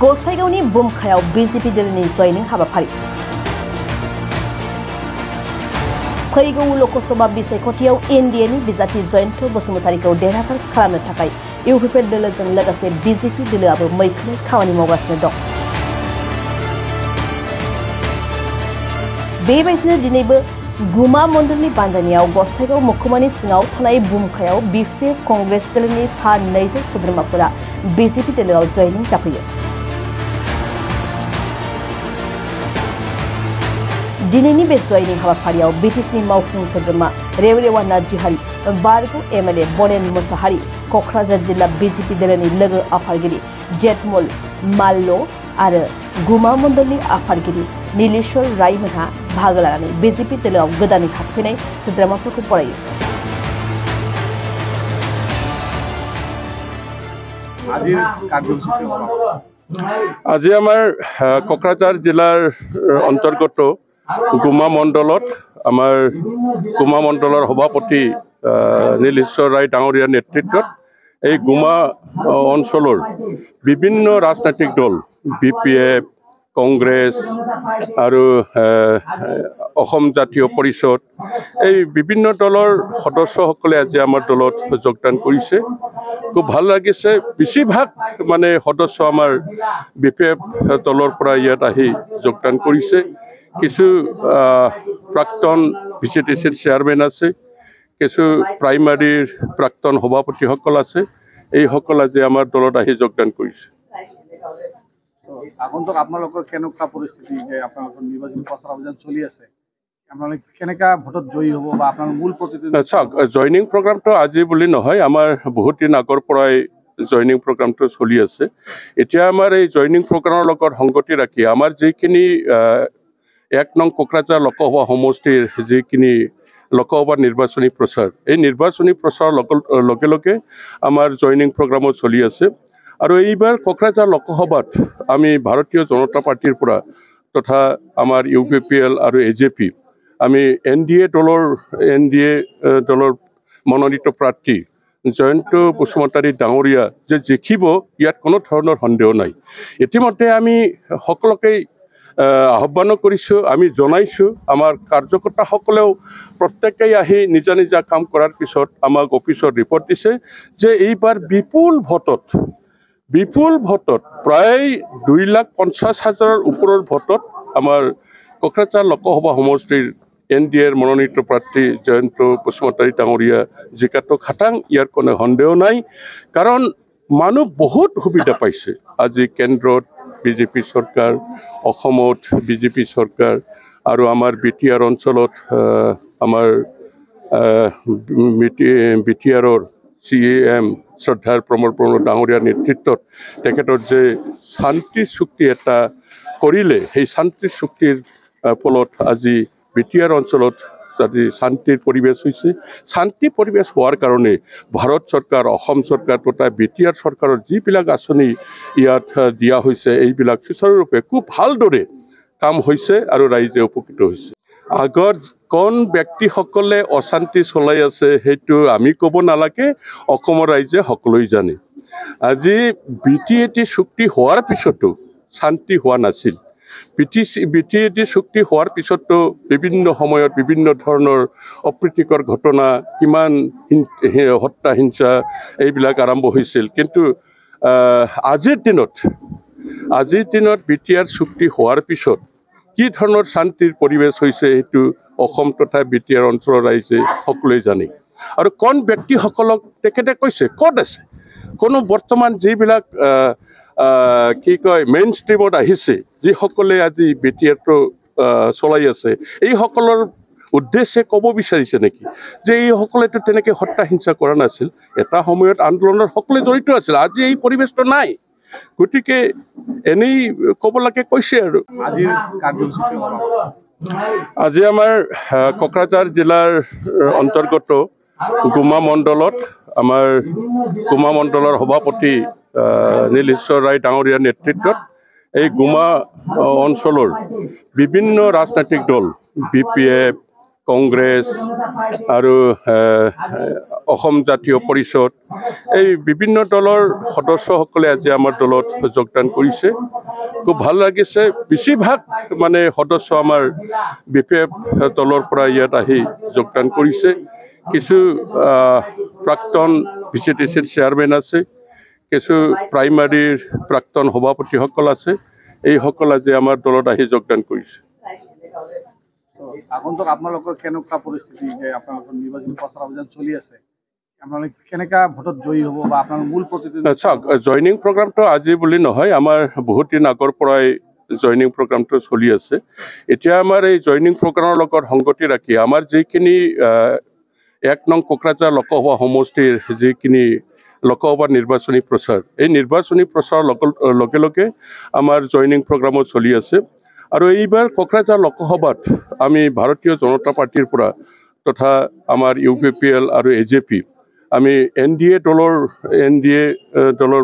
गसाइगावनि बुमखायाव BJP दलनि जयनिं हाबाफारि फैगौ लोकसभा बिसायख'थियाव एनडिएनि बिजाथि जयन्त बसुमतारीखौ देरहासार खालामनो थाखाय इउपिपि दोलोजों लोगोसे बीजेपी दोलोआबो मैखोमै खामानि मावगासिनो दं। बेबायदिनो दिनैबो गुमा मण्डलनि बानजायनायाव गसाइगाव महकुमानि सिङाव थानाय बुमखायाव बिपिएफ कंग्रेस दोलोनि सा 200 सोद्रोमाफोरा बीजेपी दोलोआव जयनिं जाफैयो। दिनैनि बे जयनिं हाबाफारियाव बिटिसिनि मावफुं सोद्रोमा रेवरेवा नार्जिहारि, बारगु एमएलए बनेन मोसाहारि, क'क्राझार जिल्ला बीजेपी दोलोनि लोगो आफादगिरि जेटमल माल्ल आरो गुमा मण्डलनि आफादगिरि नीलेश्वर रायमोनहा बाहागो लानानै बीजेपी दोलोआव गोदानै हाबफैनाय सोद्रोमाफोरखौ बरायो। আজি আমাৰ কক্ৰাঝাৰ জিলাৰ অন্তৰ্গত গুমা মণ্ডলত আমাৰ গুমা মণ্ডলৰ সভাপতি নীলেশ্বৰ ৰায় ডাঙৰীয়াৰ নেতৃত্বত এই গুমা অঞ্চলৰ বিভিন্ন ৰাজনৈতিক দল বিপিএফ কংগ্ৰেছ আৰু অসম জাতীয় পৰিষদ এই বিভিন্ন দলৰ সদস্যসকলে আজি আমাৰ দলত যোগদান কৰিছে। খুব ভাল লাগিছে। বেছিভাগ মানে সদস্য আমাৰ বিপিএফ দলৰ পৰা ইয়াত আহি যোগদান কৰিছে। কিছু প্ৰাক্তন ভিচিডিচিৰ চেয়াৰমেন আছে, কিছু প্ৰাইমাৰীৰ প্ৰাক্তন সভাপতিসকল আছে। এইসকল আজি আমাৰ দলত আহি যোগদান কৰিছে। আগন্তুক আপোনালোকৰ কেনেকুৱা পৰিস্থিতি যে আপোনালোকৰ নিৰ্বাচনী প্ৰচাৰ অভিযান চলি আছে, আপোনালোকে কেনেকুৱা ভোটত জয়ী হ'ব বা আপোনালোকৰ মূল প্ৰতিনিধি? চাওক, জয়নিং প্ৰগ্ৰামটো আজি বুলি নহয়, আমাৰ বহুত দিন আগৰ পৰাই জয়নিং প্ৰগ্ৰামটো চলি আছে। এতিয়া আমাৰ এই জয়নিং প্ৰগ্ৰামৰ লগত সংগতি ৰাখি আমাৰ যিখিনি 1 নং কোকৰাঝাৰ লোকসভা সমষ্টিৰ যিখিনি লোকসভা নিৰ্বাচনী প্ৰচাৰ, এই নিৰ্বাচনী প্ৰচাৰৰ লগে লগে আমাৰ জয়নিং প্ৰগ্ৰামো চলি আছে। আৰু এইবাৰ কোকৰাঝাৰ লোকসভাত আমি ভাৰতীয় জনতা পাৰ্টিৰ পৰা তথা আমাৰ ইউপিপিএল আৰু এজেপি আমি এনডিএ দলৰ মনোনীত প্ৰাৰ্থী জয়ন্ত বসুমতাৰী ডাঙৰীয়া যে জিকিব, ইয়াত কোনো ধৰণৰ সন্দেহ নাই। ইতিমধ্যে আমি সকলোকে আহ্বানো কৰিছোঁ, আমি জনাইছোঁ। আমাৰ কাৰ্যকৰ্তাসকলেও প্ৰত্যেকেই আহি নিজা নিজা কাম কৰাৰ পিছত আমাক অফিচত ৰিপৰ্ট দিছে যে এইবাৰ বিপুল ভোটত প্ৰায় 2,50,000 ওপৰৰ ভোটত আমাৰ কোকৰাঝাৰ লোকসভা সমষ্টিৰ এনডিএৰ মনোনীত প্ৰাৰ্থী জয়ন্ত বসুমতাৰী ডাঙৰীয়া জিকাটো খাটাং, ইয়াৰ কোনো সন্দেহ নাই। কাৰণ মানুহ বহুত সুবিধা পাইছে। আজি কেন্দ্ৰত বিজেপি চৰকাৰ, অসমত বিজেপি চৰকাৰ আৰু আমাৰ বিটিআৰ অঞ্চলত আমাৰ বিটিআৰৰ CM শ্ৰদ্ধাৰ প্ৰমোদ ডাঙৰীয়াৰ নেতৃত্বত তেখেতৰ যে শান্তি চুক্তি এটা কৰিলে, সেই শান্তি চুক্তিৰ ফলত আজি বিটিআৰ অঞ্চলত যদি শান্তিৰ পৰিৱেশ হৈছে। শান্তি পৰিৱেশ হোৱাৰ কাৰণে ভাৰত চৰকাৰ, অসম চৰকাৰ তথা বিটিআৰ চৰকাৰৰ যিবিলাক আঁচনি ইয়াত দিয়া হৈছে, এইবিলাক সুচাৰুৰূপে খুব ভালদৰে কাম হৈছে আৰু ৰাইজে উপকৃত হৈছে। আগত কোন ব্যক্তিসকলে অশান্তি চলাই আছে সেইটো আমি ক'ব নালাগে, অসমৰ ৰাইজে সকলোৱে জানে। আজি BTAT চুক্তি হোৱাৰ পিছতো শান্তি হোৱা নাছিল। BTAT চুক্তি হোৱাৰ পিছতো বিভিন্ন সময়ত বিভিন্ন ধৰণৰ অপ্ৰীতিকৰ ঘটনা, কিমান হত্যা হিংসা এইবিলাক আৰম্ভ হৈছিল। কিন্তু আজিৰ দিনত BTAR চুক্তি হোৱাৰ পিছত কি ধৰণৰ শান্তিৰ পৰিৱেশ হৈছে সেইটো অসম তথা বিটিআৰ অঞ্চলৰ ৰাইজে সকলোৱে জানে। আৰু কোন ব্যক্তিসকলক তেখেতে কৈছে ক'ত আছে, কোনো বৰ্তমান যিবিলাক কি কয় মেইন ষ্ট্ৰীমত আহিছে, যিসকলে আজি বিটিআৰটো চলাই আছে, এইসকলৰ উদ্দেশ্যে ক'ব বিচাৰিছে নেকি যে এইসকলেতো তেনেকৈ হত্যা হিংসা কৰা নাছিল, এটা সময়ত আন্দোলনৰ সকলোৱে জড়িত আছিল, আজি এই পৰিৱেশটো নাই। গতিকে এনেই ক'ব লাগে কৈছে। আৰু আজি আমাৰ কোকৰাঝাৰ জিলাৰ অন্তৰ্গত গুমা মণ্ডলত আমাৰ গুমা মণ্ডলৰ সভাপতি নীলেশ্বৰ ৰায় ডাঙৰীয়াৰ নেতৃত্বত এই গুমা অঞ্চলৰ বিভিন্ন ৰাজনৈতিক দল বিপিএফ, কংগ্ৰেছ আৰু অসম জাতীয় পৰিষদ এই বিভিন্ন দলৰ সদস্যসকলে আজি আমাৰ দলত যোগদান কৰিছে। খুব ভাল লাগিছে। বেছিভাগ মানে সদস্য আমাৰ BPF দলৰ পৰা ইয়াত আহি যোগদান কৰিছে। কিছু প্ৰাক্তন VCTCৰ চেয়াৰমেন আছে, কিছু প্ৰাইমাৰীৰ প্ৰাক্তন সভাপতিসকল আছে। এইসকল আজি আমাৰ দলত আহি যোগদান কৰিছে। আগন্তুক আপোনালোকৰ কেনেকুৱা পৰিস্থিতি যে আপোনালোকৰ নিৰ্বাচনী প্ৰচাৰ অভিযান চলি আছে, আপোনালোকে কেনেকা ভোটত জয়ী হ'ব বা আপোনালোকৰ মূল প্ৰতিদ্বন্দ্বী? চাওক, জইনিং প্ৰগ্ৰামটো আজি বুলি নহয়, আমাৰ বহুত দিন আগৰ পৰাই জইনিং প্ৰগ্ৰামটো চলি আছে। এতিয়া আমাৰ এই জইনিং প্ৰগ্ৰামৰ লগত সংগতি ৰাখি আমাৰ যিখিনি 1 নং কোকৰাঝাৰ লোকসভা সমষ্টিৰ যিখিনি লোকসভা নিৰ্বাচনী প্ৰচাৰ, এই নিৰ্বাচনী প্ৰচাৰৰ লগে লগে আমাৰ জইনিং প্ৰগ্ৰামো চলি আছে। আৰু এইবাৰ কোকৰাঝাৰ লোকসভাত আমি ভাৰতীয় জনতা পাৰ্টিৰ পৰা তথা আমাৰ UPPL আৰু AJP আমি NDA দলৰ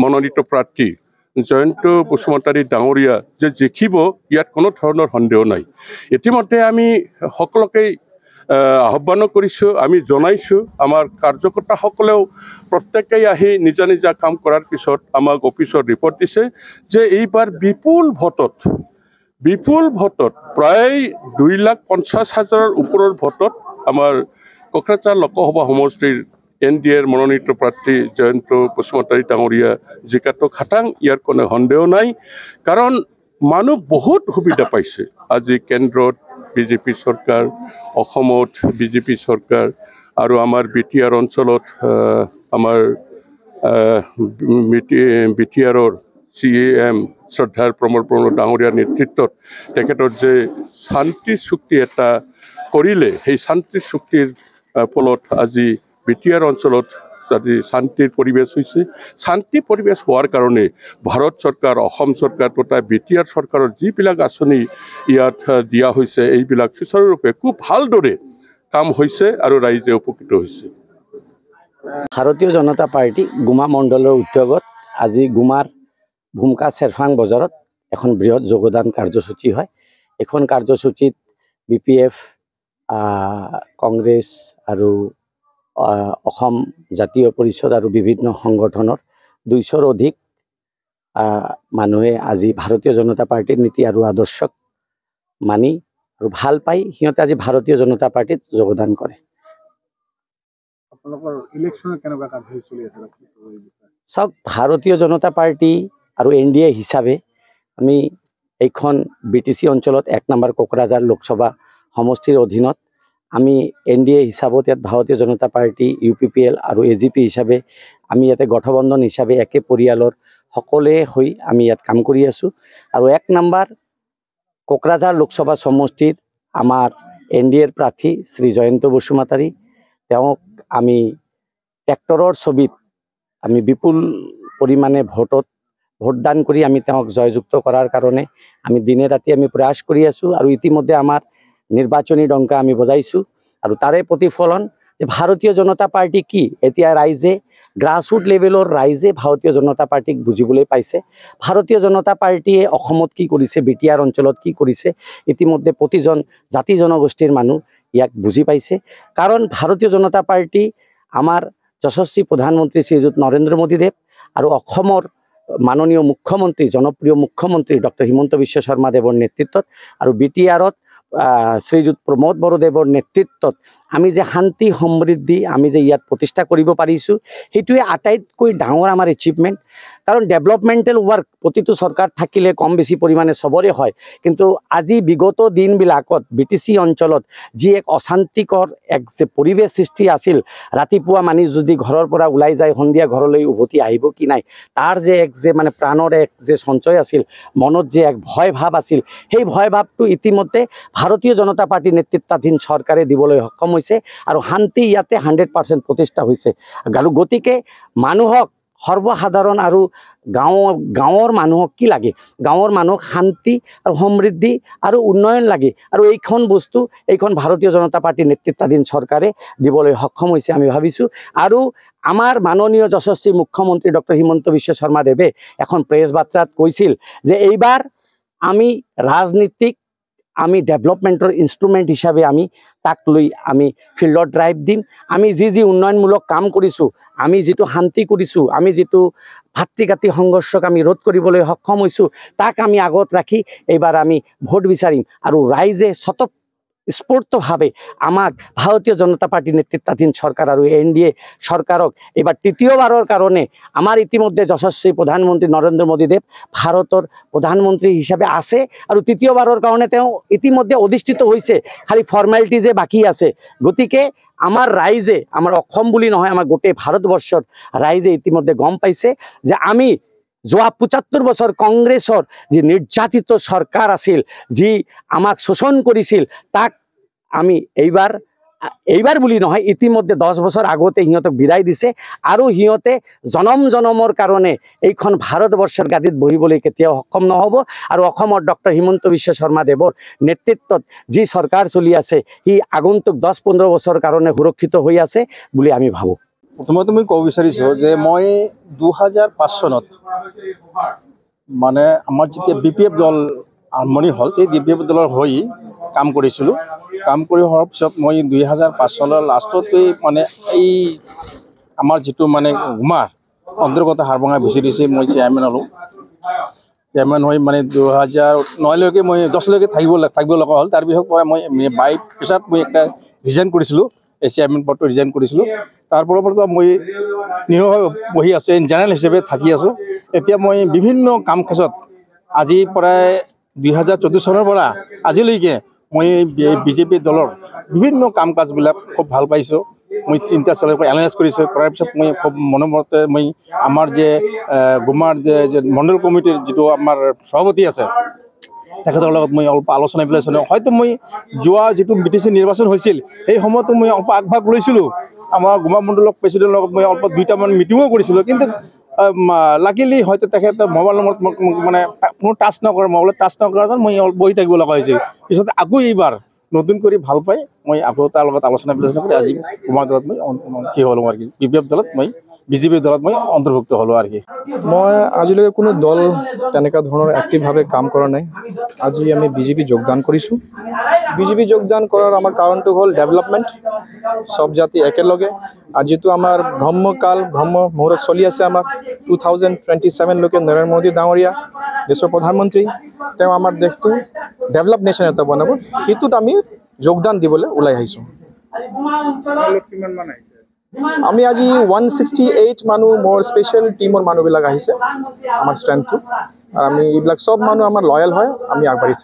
মনোনীত প্ৰাৰ্থী জয়ন্ত বসুমতাৰী ডাঙৰীয়া যে জিকিব, ইয়াত কোনো ধৰণৰ সন্দেহ নাই। ইতিমধ্যে আমি সকলোকে আহ্বানো কৰিছোঁ, আমি জনাইছোঁ। আমাৰ কাৰ্যকৰ্তাসকলেও প্ৰত্যেকেই আহি নিজা নিজা কাম কৰাৰ পিছত আমাক অফিচত ৰিপৰ্ট দিছে যে এইবাৰ বিপুল ভোটত প্ৰায় 2,50,000 ওপৰৰ ভোটত আমাৰ কোকৰাঝাৰ লোকসভা সমষ্টিৰ NDAৰ মনোনীত প্ৰাৰ্থী জয়ন্ত বসুমতাৰী ডাঙৰীয়া জিকাটো খাটাং, ইয়াৰ কোনো সন্দেহ নাই। কাৰণ মানুহ বহুত সুবিধা পাইছে। আজি কেন্দ্ৰত BJP চৰকাৰ, অসমত BJP চৰকাৰ আৰু আমাৰ BTR অঞ্চলত আমাৰ BTRৰ CAM শ্ৰদ্ধাৰ প্ৰমোদ ডাঙৰীয়াৰ নেতৃত্বত তেখেতৰ যে শান্তি চুক্তি এটা কৰিলে, সেই শান্তি চুক্তিৰ ফলত আজি BTR অঞ্চলত আজি শান্তিৰ পৰিৱেশ হৈছে। শান্তি পৰিৱেশ হোৱাৰ কাৰণে ভাৰত চৰকাৰ, অসম চৰকাৰ তথা BTR চৰকাৰৰ যিবিলাক আঁচনি ইয়াত দিয়া হৈছে, এইবিলাক সুচাৰুৰূপে খুব ভালদৰে কাম হৈছে আৰু ৰাইজে উপকৃত হৈছে। ভাৰতীয় জনতা পাৰ্টি গুমা মণ্ডলৰ উদ্যোগত আজি গুমাৰ ভূমকা চেৰফাং বজাৰত এখন বৃহৎ যোগদান কাৰ্যসূচী হয়। এখন কাৰ্যসূচীত BPF, কংগ্ৰেছ আৰু অসম জাতীয় পৰিষদ আৰু বিভিন্ন সংগঠনৰ 200ৰ অধিক মানুহে আজি ভাৰতীয় জনতা পাৰ্টিৰ নীতি আৰু আদৰ্শক মানি আৰু ভাল পাই সিহঁতে আজি ভাৰতীয় জনতা পাৰ্টিত যোগদান কৰে। আপোনালোকৰ ইলেকশ্যনৰ কেনেকুৱা কাৰ্যসূচী চলি আছে? চাওক, ভাৰতীয় জনতা পাৰ্টি আৰু NDA হিচাপে আমি এইখন BTC অঞ্চলত 1 নম্বৰ কোকৰাঝাৰ লোকসভা সমষ্টিৰ অধীনত আমি NDA হিচাপত ইয়াত ভাৰতীয় জনতা পাৰ্টি, UPPL আৰু AJP হিচাপে আমি ইয়াতে গঠবন্ধন হিচাপে একে পৰিয়ালৰ সকলোৱে হৈ আমি ইয়াত কাম কৰি আছোঁ। আৰু 1 নম্বৰ কোকৰাঝাৰ লোকসভা সমষ্টিৰ আমাৰ NDAৰ প্ৰাৰ্থী শ্ৰী জয়ন্ত বসুমতাৰী, তেওঁক আমি ট্ৰেক্টৰৰ ছবিত আমি বিপুল পৰিমাণে ভোটদান কৰি আমি তেওঁক জয়যুক্ত কৰাৰ কাৰণে আমি দিনে ৰাতি আমি প্ৰয়াস কৰি আছোঁ। আৰু ইতিমধ্যে আমাৰ নিৰ্বাচনী ডংকা আমি বজাইছোঁ। আৰু তাৰে প্ৰতিফলন যে ভাৰতীয় জনতা পাৰ্টি কি, এতিয়া ৰাইজে গ্ৰাছৰুট লেভেলৰ ৰাইজে ভাৰতীয় জনতা পাৰ্টিক বুজিবলৈ পাইছে। ভাৰতীয় জনতা পাৰ্টিয়ে অসমত কি কৰিছে, BTR অঞ্চলত কি কৰিছে, ইতিমধ্যে প্ৰতিজন জাতি জনগোষ্ঠীৰ মানুহ ইয়াক বুজি পাইছে। কাৰণ ভাৰতীয় জনতা পাৰ্টি আমাৰ যশস্বী প্ৰধানমন্ত্ৰী শ্ৰীযুত নৰেন্দ্ৰ মোদীদেৱ আৰু অসমৰ মাননীয় মুখ্যমন্ত্ৰী, জনপ্ৰিয় মুখ্যমন্ত্ৰী ডক্টৰ হিমন্ত বিশ্ব শৰ্মা দেৱৰ নেতৃত্বত আৰু BTRত শ্ৰীযুত প্ৰমোদ বড়োদেৱৰ নেতৃত্বত আমি যে শান্তি সমৃদ্ধি আমি যে ইয়াত প্ৰতিষ্ঠা কৰিব পাৰিছোঁ, সেইটোৱে আটাইতকৈ ডাঙৰ আমাৰ এচিভমেণ্ট। কাৰণ ডেভেলপমেণ্টেল ৱৰ্ক প্ৰতিটো চৰকাৰ থাকিলে কম বেছি পৰিমাণে চবৰে হয়, কিন্তু আজি বিগত দিনবিলাকত BTC অঞ্চলত যি এক অশান্তিকৰ এক যে পৰিৱেশ সৃষ্টি আছিল, ৰাতিপুৱা মানুহ যদি ঘৰৰ পৰা ওলাই যায় সন্ধিয়া ঘৰলৈ উভতি আহিব কি নাই, তাৰ যে এক যে মানে প্ৰাণৰ এক যে সঞ্চয় আছিল, মনত যে এক ভয় ভাৱ আছিল, সেই ভয় ভাৱটো ইতিমধ্যে ভাৰতীয় জনতা পাৰ্টি নেতৃত্বাধীন চৰকাৰে দিবলৈ সক্ষম হৈছে আৰু শান্তি ইয়াতে 100% প্ৰতিষ্ঠা হৈছে। আৰু গতিকে মানুহক সৰ্বসাধাৰণ আৰু গাঁৱৰ মানুহক কি লাগে, গাঁৱৰ মানুহক শান্তি আৰু সমৃদ্ধি আৰু উন্নয়ন লাগে। আৰু এইখন বস্তু এইখন ভাৰতীয় জনতা পাৰ্টিৰ নেতৃত্বাধীন চৰকাৰে দিবলৈ সক্ষম হৈছে আমি ভাবিছোঁ। আৰু আমাৰ মাননীয় যশস্বী মুখ্যমন্ত্ৰী ডক্টৰ হিমন্ত বিশ্ব শৰ্মা দেৱে এখন প্ৰেছ বাৰ্তাত কৈছিল যে এইবাৰ আমি ৰাজনীতিক আমি ডেভেলপমেণ্টৰ ইনষ্ট্ৰুমেণ্ট হিচাপে আমি তাক লৈ আমি ফিল্ডত ড্ৰাইভ দিম। আমি যি উন্নয়নমূলক কাম কৰিছোঁ, আমি যিটো শান্তি কৰিছোঁ, আমি যিটো ভাতৃঘাতী সংঘৰ্ষক আমি ৰোধ কৰিবলৈ সক্ষম হৈছোঁ, তাক আমি আগত ৰাখি এইবাৰ আমি ভোট বিচাৰিম। আৰু ৰাইজে স্ফূৰ্তভাৱে আমাক ভাৰতীয় জনতা পাৰ্টি নেতৃত্বাধীন চৰকাৰ আৰু NDA চৰকাৰক এইবাৰ তৃতীয়বাৰৰ কাৰণে, আমাৰ ইতিমধ্যে যশস্বী প্ৰধানমন্ত্ৰী নৰেন্দ্ৰ মোদীদেৱ ভাৰতৰ প্ৰধানমন্ত্ৰী হিচাপে আছে আৰু তৃতীয়বাৰৰ কাৰণে তেওঁ ইতিমধ্যে অধিষ্ঠিত হৈছে, খালি ফৰ্মেলিটিজে বাকী আছে। গতিকে আমাৰ ৰাইজে, আমাৰ অসম বুলি নহয়, আমাৰ গোটেই ভাৰতবৰ্ষৰ ৰাইজে ইতিমধ্যে গম পাইছে যে আমি যোৱা ৭৫ বছৰ কংগ্ৰেছৰ যি নিৰ্যাতিত চৰকাৰ আছিল, যি আমাক শোষণ কৰিছিল, তাক আমি এইবাৰ বুলি নহয়, ইতিমধ্যে 10 বছৰ আগতে সিহঁতক বিদায় দিছে আৰু সিহঁতে জনমৰ কাৰণে এইখন ভাৰতবৰ্ষৰ গাদীত বহিবলৈ কেতিয়াও সক্ষম নহ'ব। আৰু অসমৰ ডক্টৰ হিমন্ত বিশ্ব শৰ্মা দেৱৰ নেতৃত্বত যি চৰকাৰ চলি আছে, সি আগন্তুক 10-15 বছৰৰ কাৰণে সুৰক্ষিত হৈ আছে বুলি আমি ভাবোঁ। প্ৰথমতে মই ক'ব বিচাৰিছোঁ যে মই 2005 চনত মানে আমাৰ যেতিয়া BPF দল আৰম্ভণি হ'ল, এই BPF দলৰ হৈ কাম কৰিছিলোঁ। কাম কৰি হোৱাৰ পিছত মই 2005 চনৰ লাষ্টতেই মানে এই আমাৰ যিটো মানে গুমাৰ অন্তৰ্গত হাৰভঙা BCDC মই চেয়াৰমেন হ'লোঁ। চেয়াৰমেন হৈ মানে 2009লৈকে মই 10লৈকে থাকিব লগা হ'ল। তাৰপিছত পৰা মই বাই পিছত মই একটা ৰিজাইন কৰিছিলোঁ, এই চেয়াৰমেন পদটো ৰিজাইন কৰিছিলোঁ। তাৰ পৰৱৰ্তীত মই নিয়ৰ বহি আছোঁ, জেনেৰেল হিচাপে থাকি আছোঁ। এতিয়া মই বিভিন্ন কাম কাজত আজি প্ৰায় 2014 চনৰ পৰা আজিলৈকে মই BJP দলৰ বিভিন্ন কাম কাজবিলাক খুব ভাল পাইছোঁ। মই চিন্তা চলাই এনালাইজ কৰিছোঁ, কৰাৰ পিছত মই খুব মনোমতে মই আমাৰ যে গুমাৰ যে মণ্ডল কমিটিৰ যিটো আমাৰ সভাপতি আছে, তেখেতৰ লগত মই অলপ আলোচনা বিলোচনা, হয়তো মই যোৱা যিটো BTC নিৰ্বাচন হৈছিল সেই সময়তো মই অলপ আগভাগ লৈছিলোঁ। আমাৰ গুমা মণ্ডলৰ প্ৰেচিডেণ্টৰ লগত মই অলপ 2টামান মিটিঙো কৰিছিলোঁ, কিন্তু লাকিলি হয়তো তেখেতে মোবাইল নম্বৰত মানে কোনো টাচ নকৰে, মোবাইলত টাচ নকৰাৰ কাৰণে মই বহি থাকিব লগা হৈছিল। পিছত আকৌ এইবাৰ নতুন কৰি ভাল পাই মই আকৌ তাৰ লগত আলোচনা বিলোচনা কৰি আজি গুমাৰ দলত মই কি হ'লোঁ আৰু কি BPF দলত মই BJP দলত মই অন্তৰ্ভুক্ত হ'লোঁ আৰু কি। মই আজিলৈকে কোনো দল তেনেকুৱা ধৰণৰ এক্টিভভাৱে কাম কৰা নাই। আজি আমি BJP যোগদান কৰিছোঁ। BJP যোগদান কৰাৰ আমাৰ কাৰণটো হ'ল ডেভেলপমেণ্ট, সব জাতি একেলগে। আৰু যিটো আমাৰ ব্ৰহ্ম মুহূৰ্ত চলি আছে, আমাৰ 2027লৈকে নৰেন্দ্ৰ মোদী ডাঙৰীয়া দেশৰ প্ৰধানমন্ত্ৰী, তেওঁ আমাৰ দেশটো ডেভেলপ নেশ্যন এটা বনাব, সেইটোত আমি যোগদান দিবলৈ ওলাই আহিছোঁ। আমি আজি 168 মানুহ, মোৰ স্পেচিয়েল টিমৰ মানুহবিলাক আহিছে আমাৰ ষ্ট্ৰেংথটো। আৰু আমি এইবিলাক চব মানুহ আমাৰ লয়েল হয়, আমি আগবাঢ়ি থাকিম।